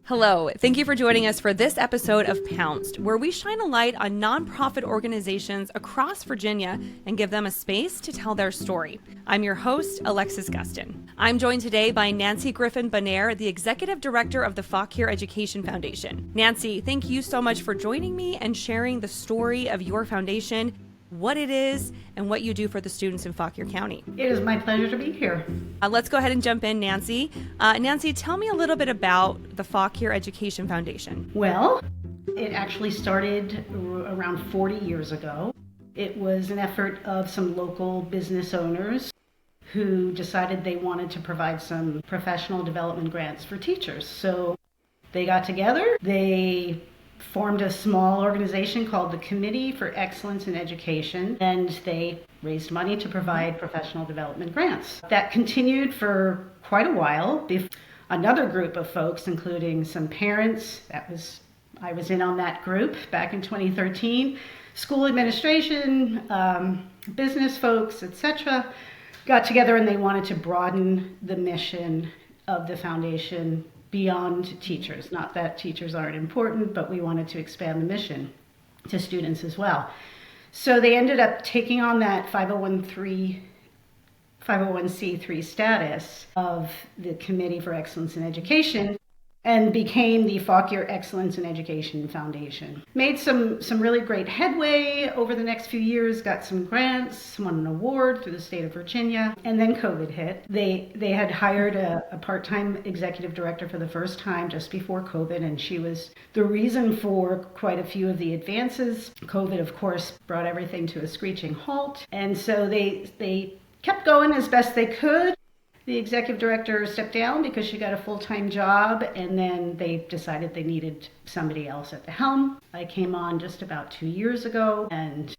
Hello, thank you for joining us for this episode of Pounced, where we shine a light on nonprofit organizations across Virginia and give them a space to tell their story. I'm your host, Alexis Gustin. I'm joined today by Nancy Griffin-Bonnaire, the Executive Director of the Fauquier Education Foundation. Nancy, thank you so much for joining me and sharing the story of your foundation, what it is, and what you do for the students in Fauquier County. It is my pleasure to be here. Let's go ahead and jump in, Nancy. Nancy, tell me a little bit about the Fauquier Education Foundation. Well, it actually started around 40 years ago. It was an effort of some local business owners who decided they wanted to provide some professional development grants for teachers. So they got together, they formed a small organization called the Committee for Excellence in Education, and they raised money to provide professional development grants. That continued for quite a while. Another group of folks, including some parents, I was in on that group back in 2013, school administration, business folks, etc., got together and they wanted to broaden the mission of the foundation beyond teachers. Not that teachers aren't important, but we wanted to expand the mission to students as well. So they ended up taking on that 501c3 status of the Committee for Excellence in Education and became the Fauquier Excellence in Education Foundation. Made some really great headway over the next few years, got some grants, won an award through the state of Virginia, and then COVID hit. They had hired a part-time executive director for the first time just before COVID, and she was the reason for quite a few of the advances. COVID, of course, brought everything to a screeching halt, and so they kept going as best they could. The executive director stepped down because she got a full-time job, and then they decided they needed somebody else at the helm. I came on just about 2 years ago, and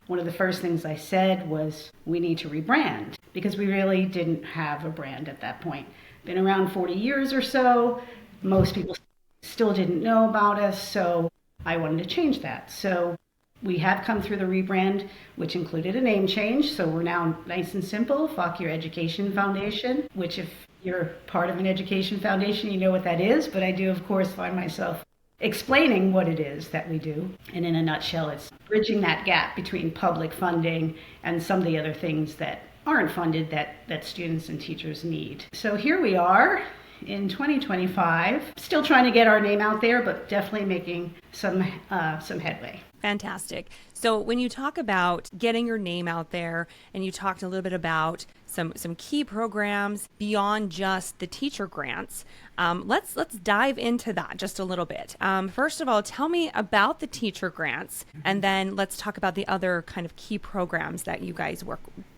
one of the first things I said was, we need to rebrand, because we really didn't have a brand at that point. Been around 40 years or so. Most people still didn't know about us, so I wanted to change that. So we have come through the rebrand, which included a name change. So we're now nice and simple, Fauquier Education Foundation, which if you're part of an education foundation, you know what that is. But I do, of course, find myself explaining what it is that we do. And in a nutshell, it's bridging that gap between public funding and some of the other things that aren't funded that students and teachers need. So here we are in 2025, still trying to get our name out there, but definitely making some headway. Fantastic. So when you talk about getting your name out there, and you talked a little bit about some key programs beyond just the teacher grants, let's dive into that just a little bit. First of all, tell me about the teacher grants, and then let's talk about the other kind of key programs that you guys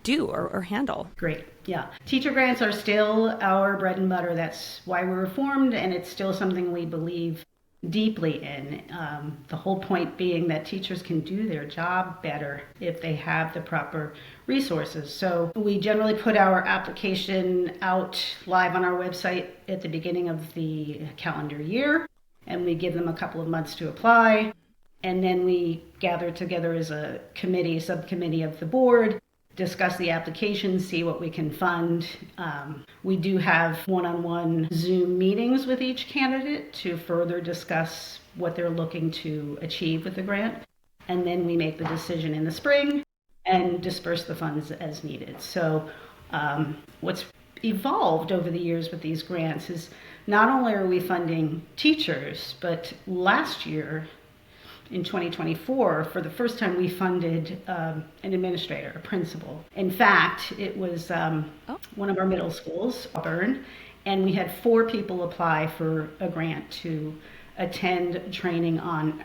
do or handle. Great. Yeah. Teacher grants are still our bread and butter. That's why we were formed, and it's still something we believe deeply in. The whole point being that teachers can do their job better if they have the proper resources. So we generally put our application out live on our website at the beginning of the calendar year, and we give them a couple of months to apply. And then we gather together as a subcommittee of the board, discuss the application, see what we can fund. We do have one-on-one Zoom meetings with each candidate to further discuss what they're looking to achieve with the grant. And then we make the decision in the spring and disperse the funds as needed. So what's evolved over the years with these grants is not only are we funding teachers, but last year, in 2024, for the first time, we funded an administrator, a principal. In fact, it was one of our middle schools, Auburn, and we had 4 people apply for a grant to attend training on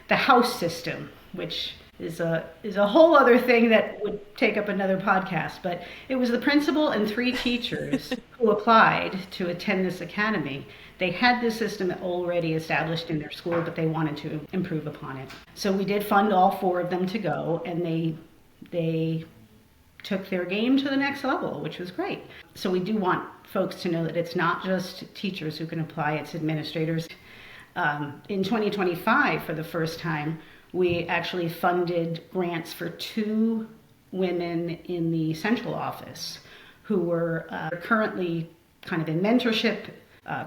the house system, which is a whole other thing that would take up another podcast. But it was the principal and 3 teachers who applied to attend this academy. They had this system already established in their school, but they wanted to improve upon it. So we did fund all 4 of them to go, and they took their game to the next level, which was great. So we do want folks to know that it's not just teachers who can apply, it's administrators. In 2025, for the first time, we actually funded grants for 2 women in the central office who were currently kind of in mentorship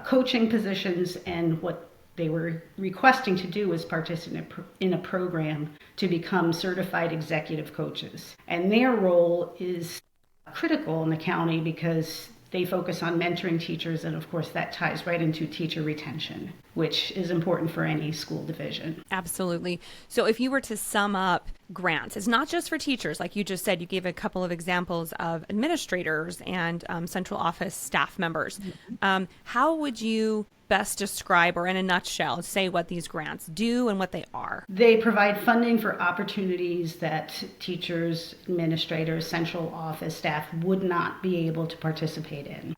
coaching positions, and what they were requesting to do was participate in a program to become certified executive coaches. And their role is critical in the county because they focus on mentoring teachers, and of course that ties right into teacher retention, which is important for any school division. Absolutely. So if you were to sum up grants, it's not just for teachers. Like you just said, you gave a couple of examples of administrators and central office staff members. How would you best describe, or in a nutshell, say what these grants do and what they are? They provide funding for opportunities that teachers, administrators, central office staff would not be able to participate in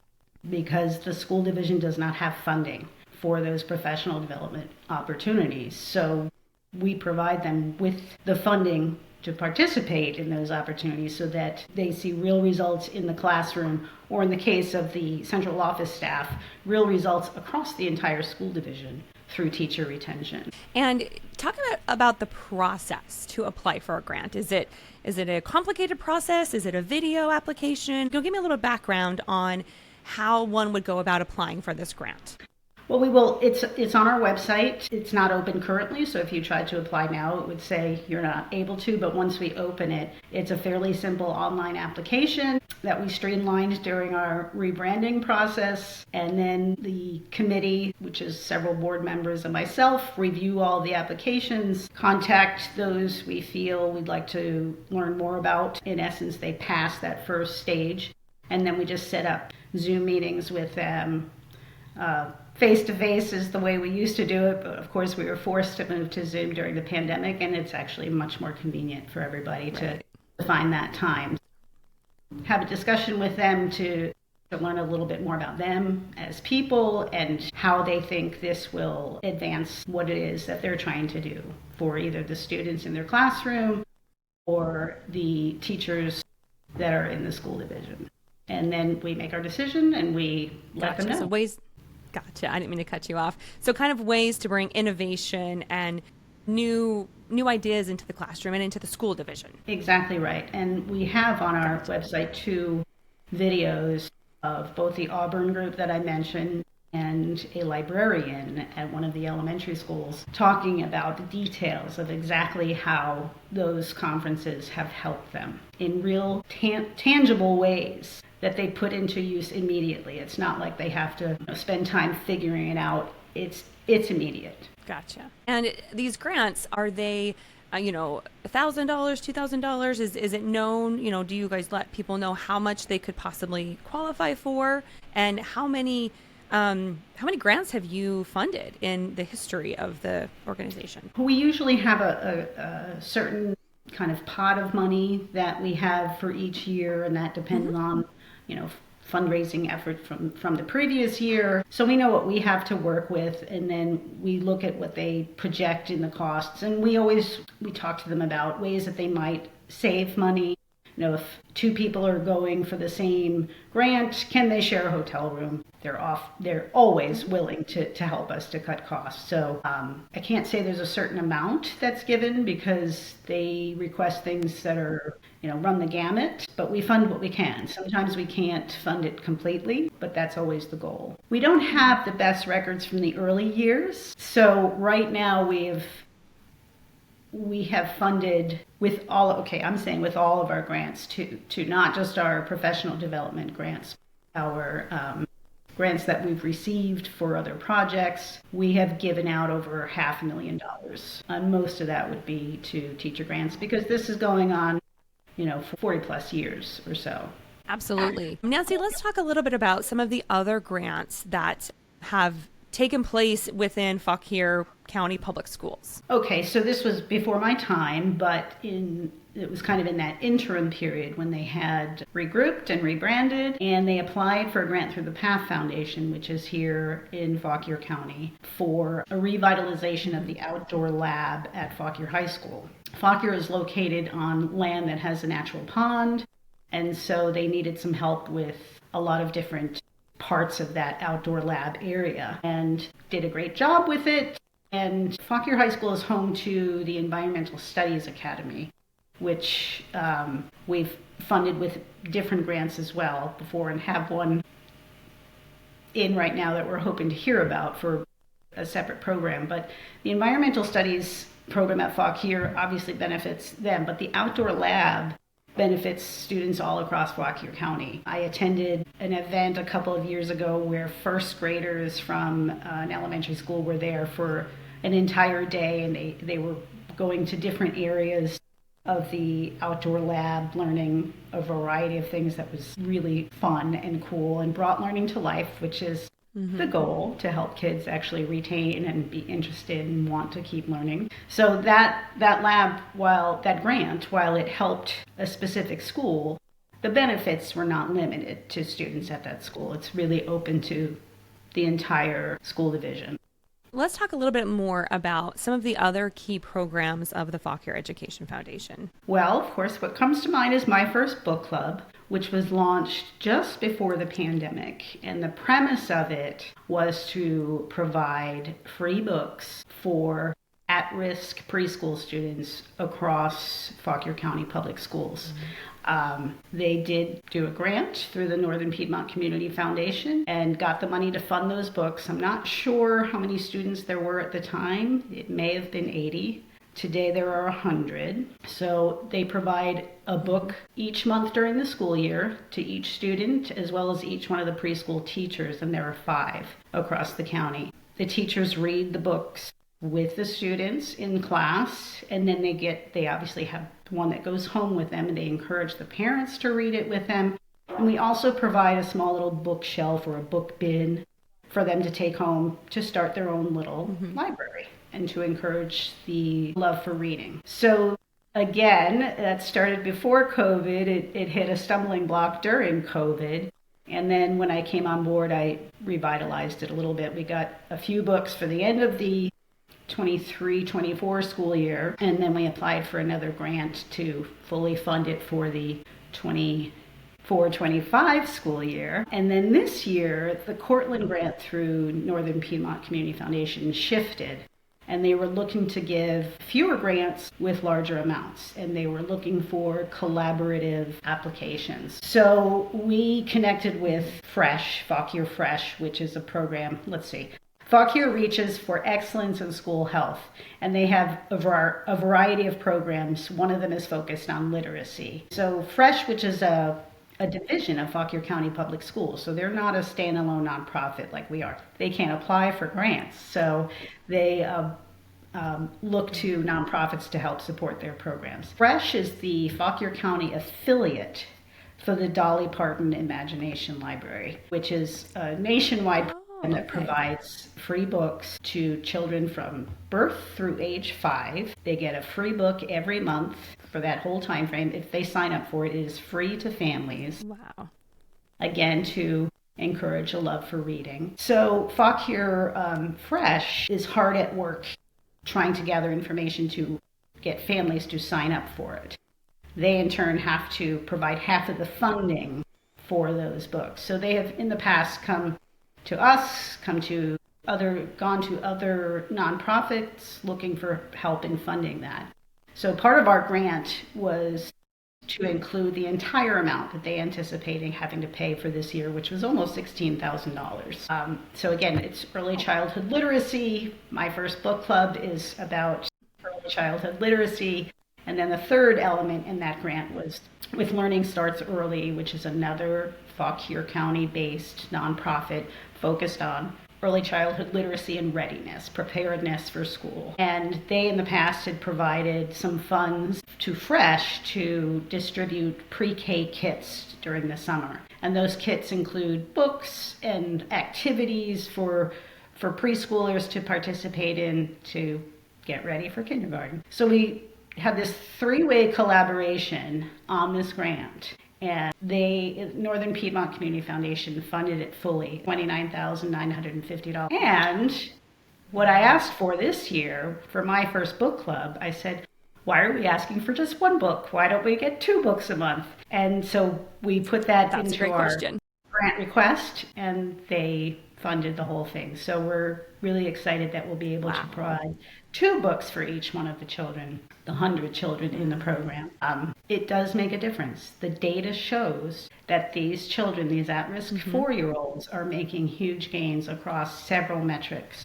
because the school division does not have funding for those professional development opportunities. So we provide them with the funding to participate in those opportunities so that they see real results in the classroom, or in the case of the central office staff, real results across the entire school division through teacher retention. And talk about the process to apply for a grant. Is it a complicated process? Is it a video application? Give me a little background on how one would go about applying for this grant. Well, we will. It's on our website. It's not open currently, so if you tried to apply now, it would say you're not able to. But once we open it, it's a fairly simple online application that we streamlined during our rebranding process. And then the committee, which is several board members and myself, review all the applications, contact those we feel we'd like to learn more about. In essence, they pass that first stage. And then we just set up Zoom meetings with them. Face-to-face is the way we used to do it, but of course we were forced to move to Zoom during the pandemic, and it's actually much more convenient for everybody to find that time. Have a discussion with them to learn a little bit more about them as people and how they think this will advance what it is that they're trying to do for either the students in their classroom or the teachers that are in the school division. And then we make our decision and we let them know. So Gotcha. I didn't mean to cut you off. So kind of ways to bring innovation and new ideas into the classroom and into the school division. Exactly right. And we have on our website 2 videos of both the Auburn group that I mentioned and a librarian at one of the elementary schools talking about the details of exactly how those conferences have helped them in real tangible ways that they put into use immediately. It's not like they have to spend time figuring it out. It's immediate. Gotcha. And these grants, are they, $1,000, $2,000? Is it known? Do you guys let people know how much they could possibly qualify for, and how many grants have you funded in the history of the organization? We usually have a certain kind of pot of money that we have for each year, and that depends on fundraising effort from the previous year. So we know what we have to work with, and then we look at what they project in the costs, and we talk to them about ways that they might save money. If 2 people are going for the same grant, can they share a hotel room? They're always willing to help us to cut costs. So I can't say there's a certain amount that's given because they request things that are, run the gamut, but we fund what we can. Sometimes we can't fund it completely, but that's always the goal. We don't have the best records from the early years. So right now we have funded with all of our grants to not just our professional development grants, our grants that we've received for other projects. We have given out over $500,000. Most of that would be to teacher grants because this is going on, for 40 plus years or so. Absolutely. Nancy, let's talk a little bit about some of the other grants that have taken place within Fauquier County Public Schools. Okay, so this was before my time, but it was kind of in that interim period when they had regrouped and rebranded, and they applied for a grant through the PATH Foundation, which is here in Fauquier County, for a revitalization of the outdoor lab at Fauquier High School. Fauquier is located on land that has a natural pond, and so they needed some help with a lot of different parts of that outdoor lab area and did a great job with it. And Fauquier High School is home to the Environmental Studies Academy, which we've funded with different grants as well before and have one in right now that we're hoping to hear about for a separate program. But the environmental studies program at Fauquier obviously benefits them, but the outdoor lab benefits students all across Fauquier County. I attended an event a couple of years ago where first graders from an elementary school were there for an entire day, and they were going to different areas of the outdoor lab, learning a variety of things that was really fun and cool and brought learning to life, which is the goal, to help kids actually retain and be interested and want to keep learning. So that lab, that grant, while it helped a specific school, the benefits were not limited to students at that school. It's really open to the entire school division. Let's talk a little bit more about some of the other key programs of the Fauquier Education Foundation. Well, of course, what comes to mind is my first book club, which was launched just before the pandemic. And the premise of it was to provide free books for at-risk preschool students across Fauquier County Public Schools. They did do a grant through the Northern Piedmont Community Foundation and got the money to fund those books. I'm not sure how many students there were at the time. It may have been 80. Today there are 100. So they provide a book each month during the school year to each student, as well as each one of the preschool teachers, and there are 5 across the county. The teachers read the books with the students in class, and then they obviously have one that goes home with them, and they encourage the parents to read it with them. And we also provide a small little bookshelf or a book bin for them to take home to start their own little library and to encourage the love for reading. So again, that started before COVID. It hit a stumbling block during COVID. And then when I came on board, I revitalized it a little bit. We got a few books for the end of the 23-24 school year, and then we applied for another grant to fully fund it for the 24-25 school year. And then this year, the Cortland grant through Northern Piedmont Community Foundation shifted, and they were looking to give fewer grants with larger amounts, and they were looking for collaborative applications. So we connected with Fauquier Fresh, which is a program, Fauquier reaches for excellence in school health, and they have a variety of programs. One of them is focused on literacy. So Fresh, which is a division of Fauquier County Public Schools, so they're not a standalone nonprofit like we are. They can't apply for grants, so they look to nonprofits to help support their programs. Fresh is the Fauquier County affiliate for the Dolly Parton Imagination Library, which is a nationwide program that provides free books to children from birth through age 5. They get a free book every month for that whole time frame. If they sign up for it, it is free to families. Wow. Again, to encourage a love for reading. So Fauquier Fresh is hard at work trying to gather information to get families to sign up for it. They in turn have to provide half of the funding for those books. So they have in the past come to us, gone to other nonprofits looking for help in funding that. So part of our grant was to include the entire amount that they anticipating having to pay for this year, which was almost $16,000. So again, it's early childhood literacy. My first book club is about early childhood literacy. And then the third element in that grant was with Learning Starts Early, which is another Fauquier County-based nonprofit focused on early childhood literacy and readiness, preparedness for school. And they in the past had provided some funds to Fresh to distribute pre-K kits during the summer. And those kits include books and activities for preschoolers to participate in to get ready for kindergarten. So we had this 3-way collaboration on this grant. And Northern Piedmont Community Foundation funded it fully, $29,950. And what I asked for this year for my first book club, I said, why are we asking for just one book? Why don't we get 2 books a month? And so we put that into our grant request, and they funded the whole thing. So we're really excited that we'll be able to provide 2 books for each one of the children, the 100 children in the program. It does make a difference. The data shows that these children, these at-risk 4-year-olds, are making huge gains across several metrics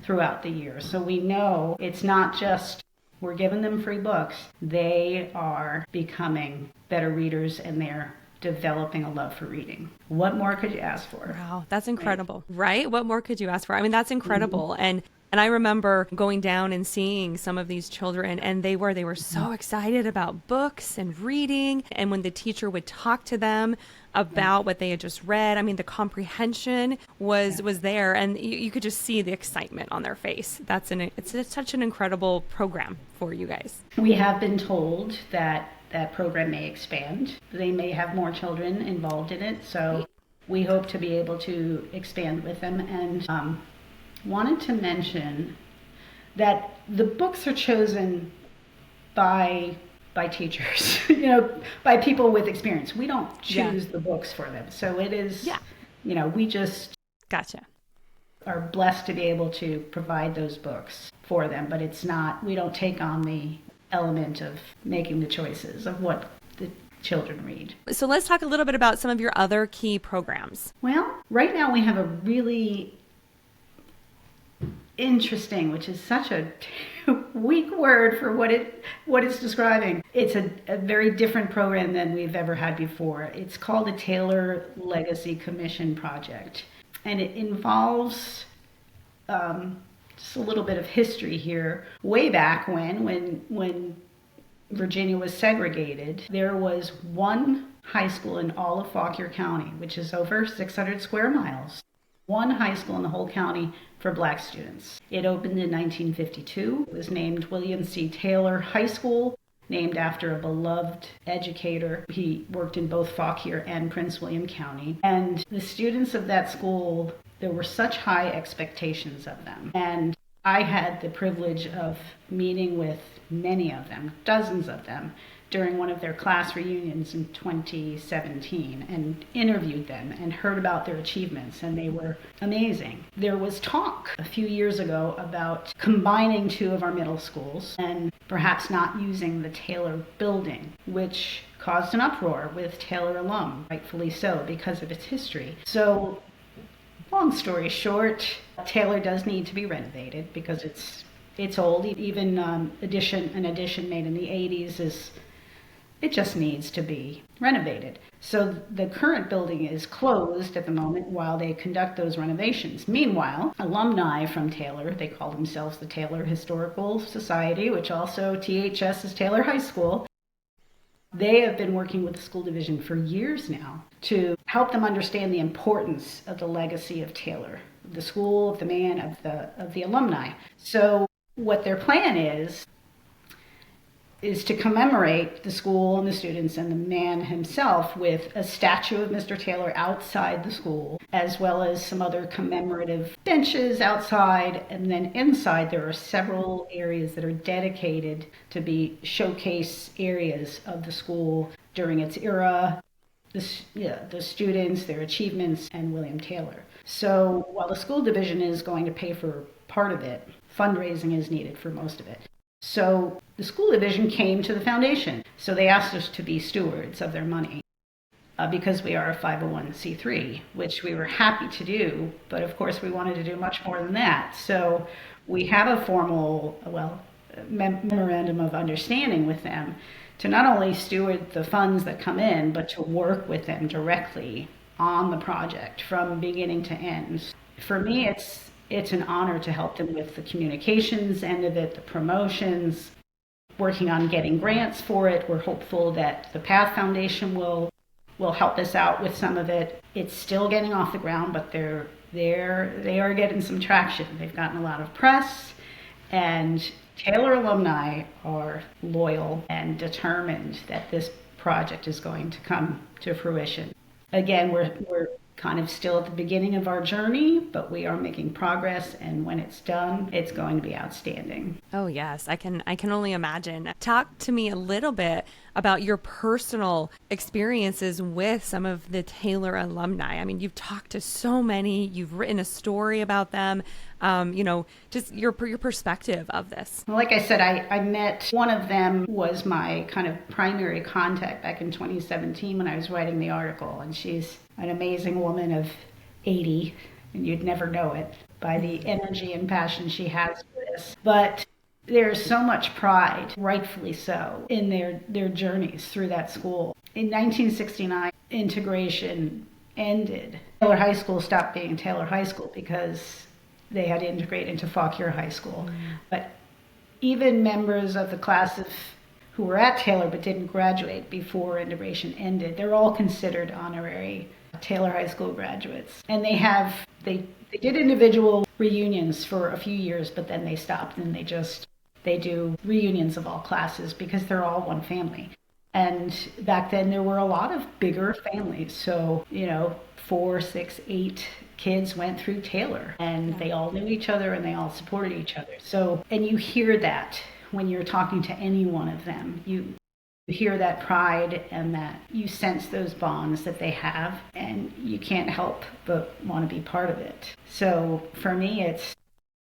throughout the year. So we know it's not just we're giving them free books. They are becoming better readers, and they're developing a love for reading. What more could you ask for? Wow, that's incredible, right? What more could you ask for? I mean, that's incredible. And I remember going down and seeing some of these children, and they were so excited about books and reading. And when the teacher would talk to them about what they had just read, I mean, the comprehension was there, and you could just see the excitement on their face. It's such an incredible program for you guys. We have been told that that program may expand. They may have more children involved in it. So we hope to be able to expand with them. And wanted to mention that the books are chosen by teachers, by people with experience. We don't choose the books for them. So it is, we just are blessed to be able to provide those books for them. But it's not, we don't take on the element of making the choices of what the children read. So let's talk a little bit about some of your other key programs. Well, right now we have a really interesting, which is such a weak word for what it's describing. It's a very different program than we've ever had before. It's called the Taylor Legacy Commission Project, and it involves just a little bit of history here. Way back when Virginia was segregated, there was one high school in all of Fauquier County, which is over 600 square miles. One high school in the whole county for Black students. It opened in 1952. It was named William C. Taylor High School, named after a beloved educator. He worked in both Fauquier and Prince William County. And the students of that school, there were such high expectations of them. And I had the privilege of meeting with many of them, dozens of them, during one of their class reunions in 2017, and interviewed them and heard about their achievements, and they were amazing. There was talk a few years ago about combining 2 of our middle schools and perhaps not using the Taylor building, which caused an uproar with Taylor alum, rightfully so, because of its history. So, long story short, Taylor does need to be renovated because it's old. Even an addition made in the 80s it just needs to be renovated. So the current building is closed at the moment while they conduct those renovations. Meanwhile, alumni from Taylor, they call themselves the Taylor Historical Society, which also THS is Taylor High School. They have been working with the school division for years now to help them understand the importance of the legacy of Taylor, the school, of the man, of the alumni. So what their plan is to commemorate the school and the students and the man himself with a statue of Mr. Taylor outside the school, as well as some other commemorative benches outside. And then inside there are several areas that are dedicated to be showcase areas of the school during its era, the students, their achievements, and William Taylor. So while the school division is going to pay for part of it, fundraising is needed for most of it. So the school division came to the foundation. So they asked us to be stewards of their money because we are a 501c3, which we were happy to do. But of course, we wanted to do much more than that. So we have a formal, memorandum of understanding with them to not only steward the funds that come in, but to work with them directly on the project from beginning to end. For me, it's an honor to help them with the communications end of it, the promotions, working on getting grants for it. We're hopeful that the Path Foundation will help us out with some of it. It's still getting off the ground, but they are getting some traction. They've gotten a lot of press, and Taylor alumni are loyal and determined that this project is going to come to fruition. Again, we're kind of still at the beginning of our journey, but we are making progress, and when it's done, it's going to be outstanding. Oh yes, I can only imagine. Talk to me a little bit about your personal experiences with some of the Taylor alumni. I mean, you've talked to so many, you've written a story about them, just your perspective of this. Well, like I said, I met one of them, was my kind of primary contact back in 2017 when I was writing the article. And she's an amazing woman of 80, and you'd never know it by the energy and passion she has for this. But there's so much pride, rightfully so, in their journeys through that school. In 1969, integration ended. Taylor High School stopped being Taylor High School because they had to integrate into Fauquier High School. But even members of the class who were at Taylor but didn't graduate before integration ended, they're all considered honorary Taylor High School graduates. And they did individual reunions for a few years, but then they stopped and they do reunions of all classes because they're all one family. And back then there were a lot of bigger families. So, 4, 6, 8 kids went through Taylor, and they all knew each other and they all supported each other. So, and you hear that when you're talking to any one of them. You hear that pride and that you sense those bonds that they have, and you can't help but want to be part of it. So for me,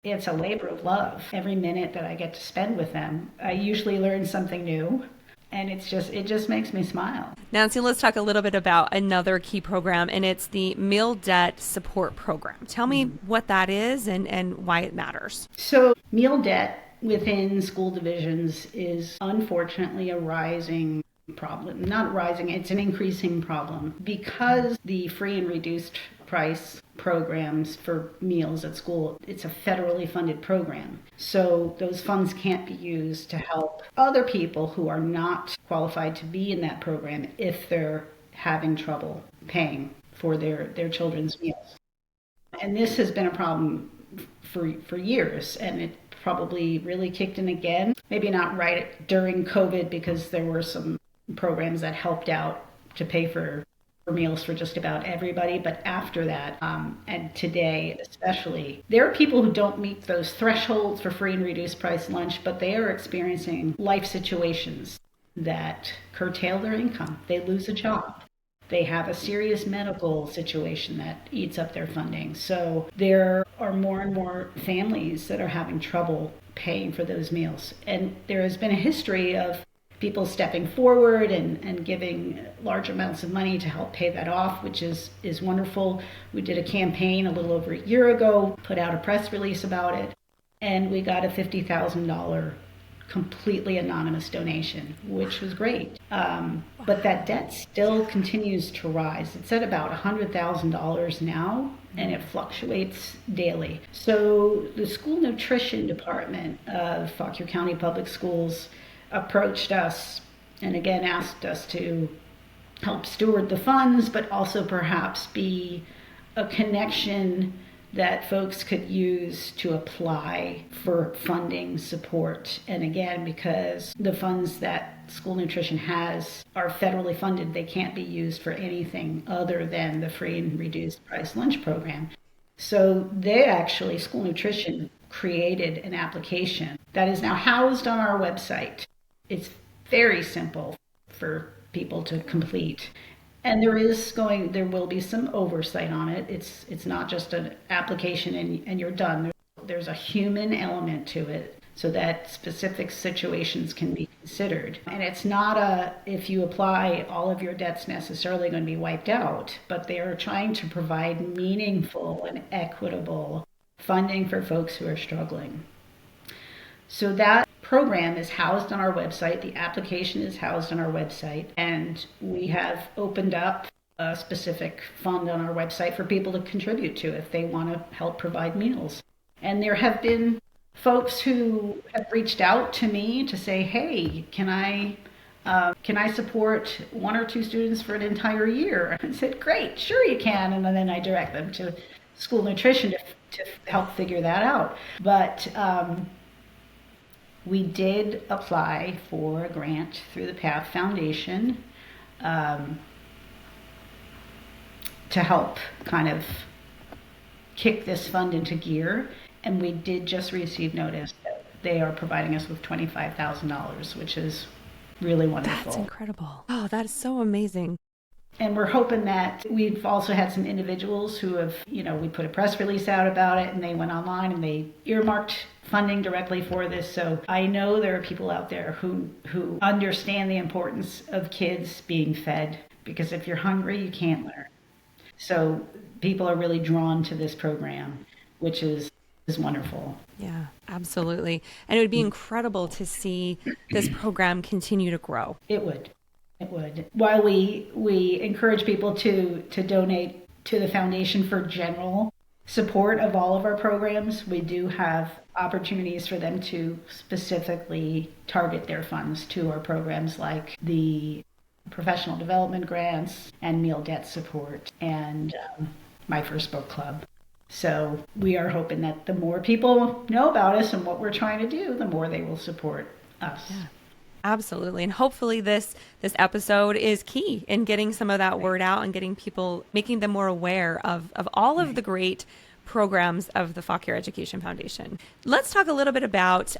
it's a labor of love. Every minute that I get to spend with them, I usually learn something new. And it just makes me smile. Nancy, let's talk a little bit about another key program, and it's the Meal Debt Support Program. Tell me what that is and why it matters. So meal debt within school divisions is unfortunately a rising problem. Not rising, it's an increasing problem because the free and reduced price programs for meals at school, it's a federally funded program. So those funds can't be used to help other people who are not qualified to be in that program if they're having trouble paying for their children's meals. And this has been a problem for years, and it probably really kicked in again. Maybe not right during COVID, because there were some programs that helped out to pay for meals for just about everybody. But after that, and today especially, there are people who don't meet those thresholds for free and reduced price lunch, but they are experiencing life situations that curtail their income. They lose a job. They have a serious medical situation that eats up their funding. So there are more and more families that are having trouble paying for those meals. And there has been a history of people stepping forward and giving large amounts of money to help pay that off, which is wonderful. We did a campaign a little over a year ago, put out a press release about it, and we got a $50,000 completely anonymous donation, which was great. But that debt still continues to rise. It's at about $100,000 now, and it fluctuates daily. So the school nutrition department of Fauquier County Public Schools approached us and again asked us to help steward the funds, but also perhaps be a connection that folks could use to apply for funding support. And again, because the funds that school nutrition has are federally funded, they can't be used for anything other than the free and reduced price lunch program. So school nutrition created an application that is now housed on our website. It's very simple for people to complete. And there will be some oversight on it. It's not just an application and you're done. There's a human element to it so that specific situations can be considered. And it's not if you apply, all of your debt's necessarily going to be wiped out, but they are trying to provide meaningful and equitable funding for folks who are struggling. So that program is housed on our website. The application is housed on our website, and we have opened up a specific fund on our website for people to contribute to if they want to help provide meals. And there have been folks who have reached out to me to say, hey, can I support 1 or 2 students for an entire year? I said, great, sure you can. And then I direct them to school nutrition to help figure that out. But we did apply for a grant through the PATH Foundation to help kind of kick this fund into gear. And we did just receive notice that they are providing us with $25,000, which is really wonderful. That's incredible. Oh, that is so amazing. And we're hoping that we've also had some individuals who have, we put a press release out about it and they went online and they earmarked funding directly for this. So I know there are people out there who understand the importance of kids being fed, because if you're hungry, you can't learn. So people are really drawn to this program, which is wonderful. Yeah, absolutely. And it would be incredible to see this program continue to grow. It would. It would. While we encourage people to donate to the foundation for general support of all of our programs, we do have opportunities for them to specifically target their funds to our programs, like the professional development grants and meal debt support and My First Book Club. So we are hoping that the more people know about us and what we're trying to do, the more they will support us. Yeah. Absolutely. And hopefully this episode is key in getting some of that word out and getting people, making them more aware of all of the great programs of the Fauquier Education Foundation. Let's talk a little bit about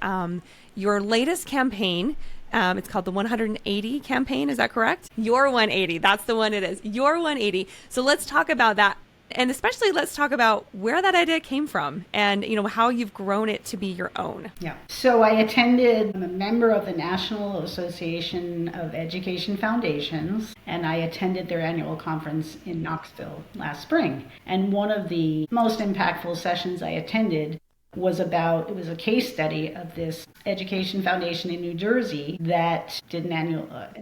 your latest campaign. It's called the 180 campaign. Is that correct? Your 180. That's the one it is. Your 180. So let's talk about that. And especially let's talk about where that idea came from and, how you've grown it to be your own. Yeah. So I'm a member of the National Association of Education Foundations, and I attended their annual conference in Knoxville last spring. And one of the most impactful sessions I attended was a case study of this education foundation in New Jersey that did an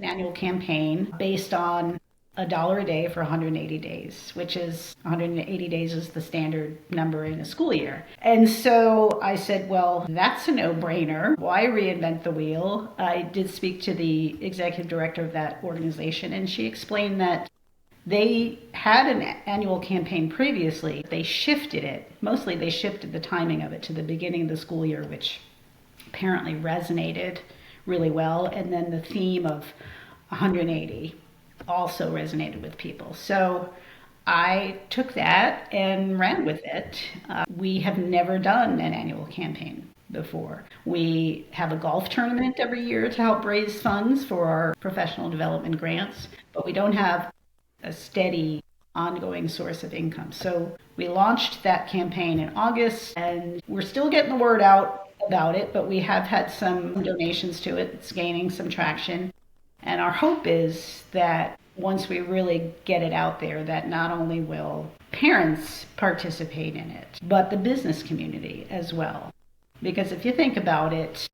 annual campaign based on $1 a day for 180 days, which is 180 days is the standard number in a school year. And so I said, well, that's a no-brainer. Why reinvent the wheel? I did speak to the executive director of that organization, and she explained that they had an annual campaign previously. They shifted it. Mostly they shifted the timing of it to the beginning of the school year, which apparently resonated really well. And then the theme of 180 also resonated with people. So I took that and ran with it. We have never done an annual campaign before. We have a golf tournament every year to help raise funds for our professional development grants, but we don't have a steady ongoing source of income. So we launched that campaign in August, and we're still getting the word out about it, but we have had some donations to it. It's gaining some traction. And our hope is that once we really get it out there, that not only will parents participate in it, but the business community as well. Because if you think about it,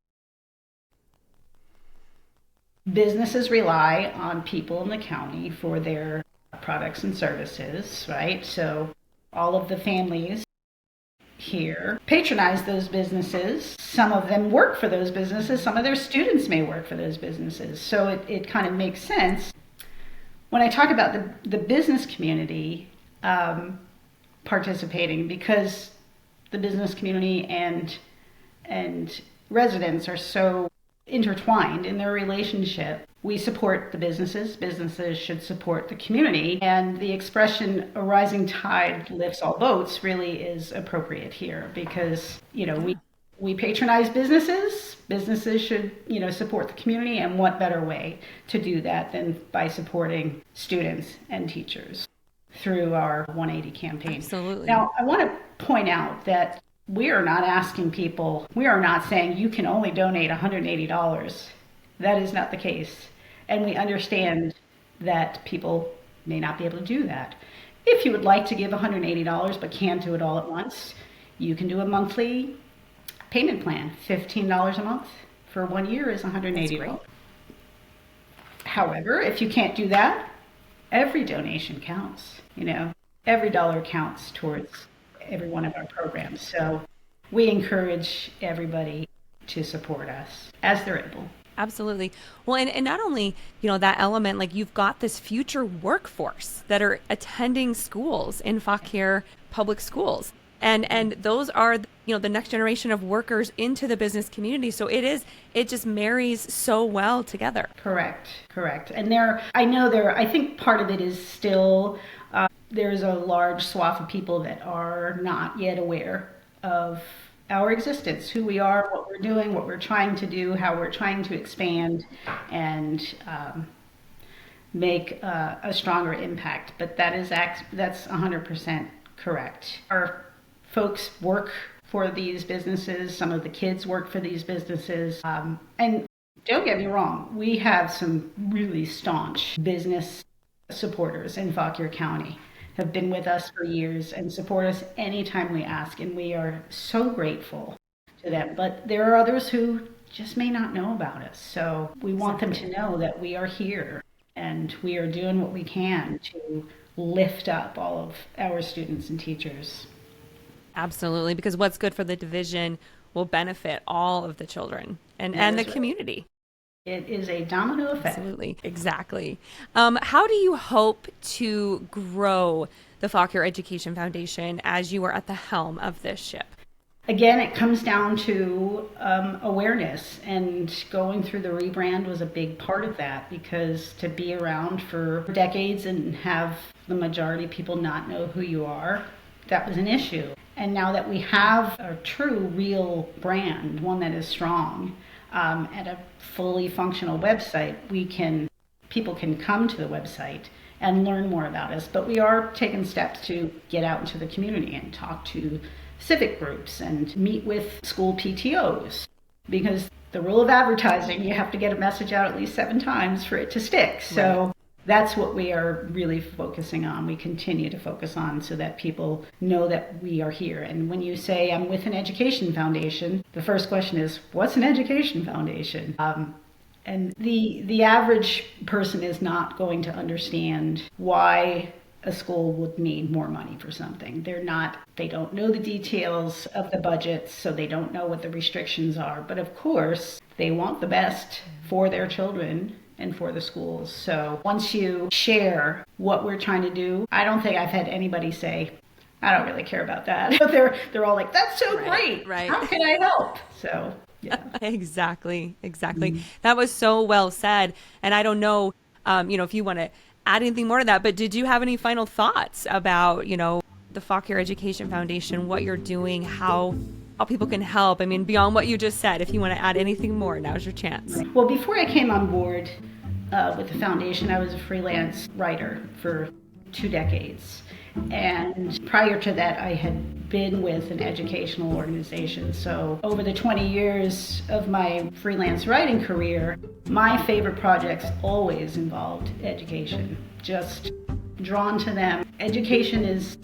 businesses rely on people in the county for their products and services, right? So all of the families here patronize those businesses. Some of them work for those businesses. Some of their students may work for those businesses. So it kind of makes sense. When I talk about the business community participating, because the business community and residents are so intertwined in their relationship, we support the businesses. Businesses should support the community. And the expression, a rising tide lifts all boats, really is appropriate here because, we patronize businesses. Businesses should, support the community. And what better way to do that than by supporting students and teachers through our 180 campaign. Absolutely. Now, I want to point out that we are not asking people, we are not saying you can only donate $180. That is not the case. And we understand that people may not be able to do that. If you would like to give $180 but can't do it all at once, you can do a monthly payment plan. $15 a month for 1 year is $180. However, if you can't do that, every donation counts. Every dollar counts towards every one of our programs. So we encourage everybody to support us as they're able. Absolutely. Well, and not only, that element, like you've got this future workforce that are attending schools in Fauquier public schools. And those are, the next generation of workers into the business community. So it just marries so well together. Correct. And I think part of it is still, there's a large swath of people that are not yet aware of our existence, who we are, what we're doing, what we're trying to do, how we're trying to expand and make a stronger impact. But that's 100% correct. Our folks work for these businesses. Some of the kids work for these businesses. And don't get me wrong, we have some really staunch business supporters in Fauquier County, have been with us for years and support us anytime we ask. And we are so grateful to them. But there are others who just may not know about us. So we want them to know that we are here and we are doing what we can to lift up all of our students and teachers. Absolutely, because what's good for the division will benefit all of the children and the community. It is a domino effect. Absolutely. Exactly. How do you hope to grow the Fauquier Education Foundation as you are at the helm of this ship? Again, it comes down to awareness, and going through the rebrand was a big part of that, because to be around for decades and have the majority of people not know who you are, that was an issue. And now that we have a true, real brand, one that is strong, and a fully functional website, people can come to the website and learn more about us. But we are taking steps to get out into the community and talk to civic groups and meet with school PTOs, because the rule of advertising, you have to get a message out at least 7 times for it to stick. So that's what we are really focusing on. We continue to focus on, so that people know that we are here. And when you say I'm with an education foundation, the first question is, what's an education foundation? And the average person is not going to understand why a school would need more money for something. They don't know the details of the budget, so they don't know what the restrictions are. But of course, they want the best for their children and for the schools. So once you share what we're trying to do, I don't think I've had anybody say, I don't really care about that. But they're all like, that's so great. Right. How can I help? So yeah. Exactly. That was so well said. And I don't know, if you want to add anything more to that, but did you have any final thoughts about, the Fauquier Education Foundation, what you're doing, how people can help? I mean, beyond what you just said, if you want to add anything more, now's your chance. Well, before I came on board with the foundation, I was a freelance writer for 2 decades. And prior to that, I had been with an educational organization. So over the 20 years of my freelance writing career, my favorite projects always involved education. Just drawn to them. Education is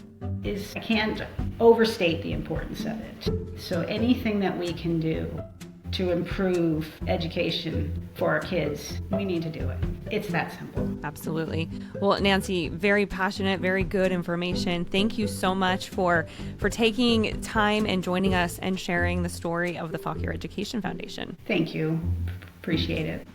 I can't overstate the importance of it. So anything that we can do to improve education for our kids, we need to do it. It's that simple. Absolutely. Well, Nancy, very passionate, very good information. Thank you so much for taking time and joining us and sharing the story of the Fauquier Education Foundation. Thank you. Appreciate it.